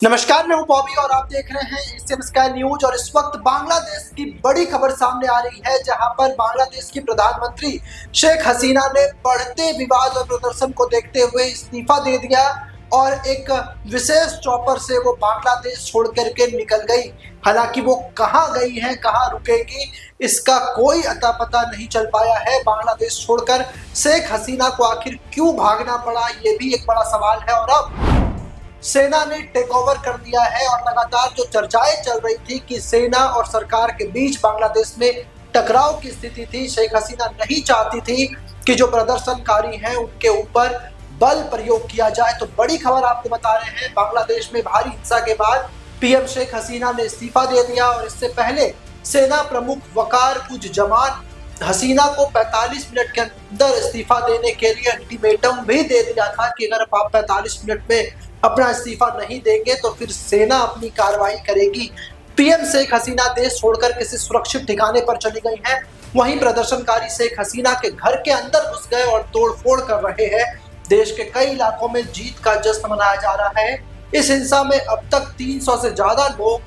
नमस्कार, मैं हूं बॉबी और आप देख रहे हैं एशियन स्काई न्यूज। और इस वक्त बांग्लादेश की बड़ी खबर सामने आ रही है, जहां पर बांग्लादेश की प्रधानमंत्री शेख हसीना ने बढ़ते विवाद और प्रदर्शन को देखते हुए इस्तीफा दे दिया और एक विशेष चॉपर से वो बांग्लादेश छोड़ करके निकल गई। हालांकि वो कहां गई है, कहां रुकेगी, इसका कोई अता पता नहीं चल पाया है। बांग्लादेश छोड़कर शेख हसीना को आखिर क्यों भागना पड़ा, ये भी एक बड़ा सवाल है। और अब सेना ने टेक ओवर कर दिया है और लगातार जो चर्चाएं चल रही थी कि सेना और सरकार के बीच बांग्लादेश में टकराव की स्थिति थी। शेख हसीना नहीं चाहती थी कि जो प्रदर्शनकारी हैं उनके ऊपर बल प्रयोग किया जाए। तो बड़ी खबर आपको बता रहे हैं, बांग्लादेश में भारी हिंसा के बाद पीएम शेख हसीना ने इस्तीफा दे दिया और इससे पहले सेना प्रमुख वकार उज जमान हसीना को 45 मिनट के अंदर इस्तीफा देने के लिए अल्टीमेटम भी दे दिया था कि अगर आप 45 मिनट में अपना इस्तीफा नहीं देंगे तो फिर सेना अपनी कार्रवाई करेगी। पीएम शेख हसीना देश छोड़कर किसी सुरक्षित ठिकाने पर चली गई हैं। वहीं प्रदर्शनकारी शेख हसीना के घर के अंदर घुस गए और तोड़फोड़ कर रहे हैं। देश के कई इलाकों में जीत का जश्न मनाया जा रहा है। इस हिंसा में अब तक 300 से ज्यादा लोग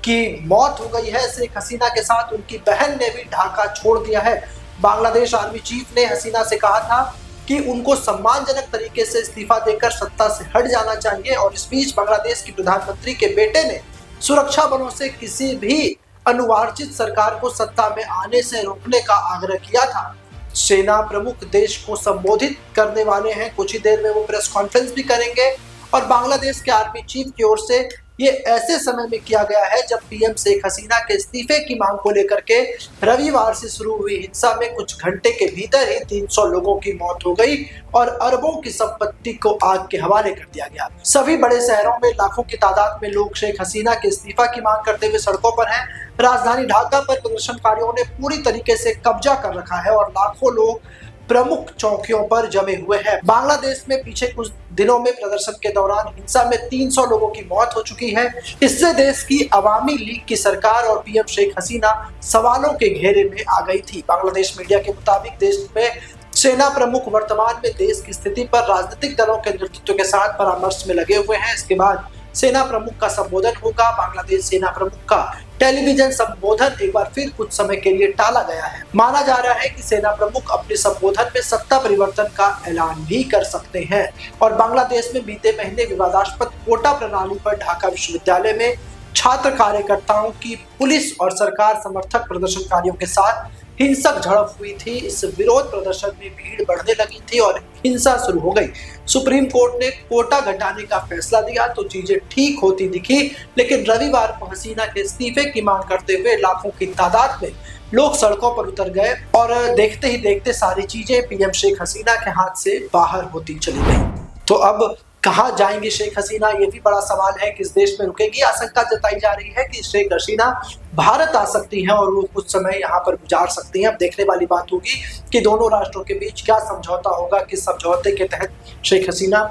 की मौत हो गई है। शेख हसीना के साथ उनकी बहन ने भी ढाका छोड़ दिया है। बांग्लादेश आर्मी चीफ ने हसीना से कहा था कि उनको सम्मानजनक तरीके से इस्तीफा देकर सत्ता से हट जाना चाहिए। और इस बीच बांग्लादेश की प्रधानमंत्री के बेटे ने सुरक्षा बलों से किसी भी अनुवांछित सरकार को सत्ता में आने से रोकने का आग्रह किया था। सेना प्रमुख देश को संबोधित करने वाले हैं, कुछ ही देर में वो प्रेस कॉन्फ्रेंस भी करेंगे। और बांग्लादेश के आर्मी चीफ की ओर से ये ऐसे समय में किया गया है जब पीएम शेख हसीना के इस्तीफे की मांग को लेकर के रविवार से शुरू हुई हिंसा में कुछ घंटे के भीतर ही 300 लोगों की मौत हो गई और अरबों की संपत्ति को आग के हवाले कर दिया गया। सभी बड़े शहरों में लाखों की तादाद में लोग शेख हसीना के इस्तीफा की मांग करते हुए सड़कों पर हैं। राजधानी ढाका पर प्रदर्शनकारियों ने पूरी तरीके से कब्जा कर रखा है और लाखों लोग प्रमुख चौकियों पर जमे हुए हैं। बांग्लादेश में पीछे कुछ दिनों में प्रदर्शन के दौरान हिंसा में 300 लोगों की मौत हो चुकी है। इससे देश की अवामी लीग की सरकार और पीएम शेख हसीना सवालों के घेरे में आ गई थी। बांग्लादेश मीडिया के मुताबिक देश में सेना प्रमुख वर्तमान में देश की स्थिति पर राजनीतिक दलों के नेतृत्व के साथ परामर्श में लगे हुए हैं। इसके बाद सेना प्रमुख का संबोधन होगा। बांग्लादेश सेना प्रमुख का टेलीविजन संबोधन एक बार फिर कुछ समय के लिए टाला गया है। माना जा रहा है कि सेना प्रमुख अपने संबोधन में सत्ता परिवर्तन का ऐलान भी कर सकते हैं। और बांग्लादेश में बीते महीने विवादास्पद कोटा प्रणाली पर ढाका विश्वविद्यालय में छात्र कार्यकर्ताओं की पुलिस और सरकार समर्थक प्रदर्शनकारियों के साथ हिंसक झड़प हुई थी। इस विरोध प्रदर्शन में भीड़ बढ़ने लगी थी और हिंसा शुरू हो गई। सुप्रीम कोर्ट ने कोटा घटाने का फैसला दिया तो चीजें ठीक होती दिखी, लेकिन रविवार को हसीना के इस्तीफे की मांग करते हुए लाखों की तादाद में लोग सड़कों पर उतर गए और देखते ही देखते सारी चीजें पीएम शेख हसीना के हाथ से बाहर होती चली गई। तो अब कहाँ जाएंगे शेख हसीना, ये भी बड़ा सवाल है। किस देश में रुकेगी? आशंका जताई जा रही है कि शेख हसीना भारत आ सकती हैं और वो कुछ समय यहाँ पर गुजार सकती हैं। अब देखने वाली बात होगी कि दोनों राष्ट्रों के बीच क्या समझौता होगा, किस समझौते के तहत शेख हसीना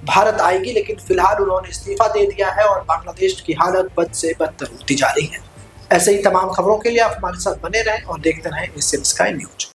भारत आएगी। लेकिन फिलहाल उन्होंने इस्तीफा दे दिया है और बांग्लादेश की हालत बद से बदतर होती जा रही है। ऐसे ही तमाम खबरों के लिए आप हमारे साथ बने रहें और देखते रहें एशियन स्काई न्यूज।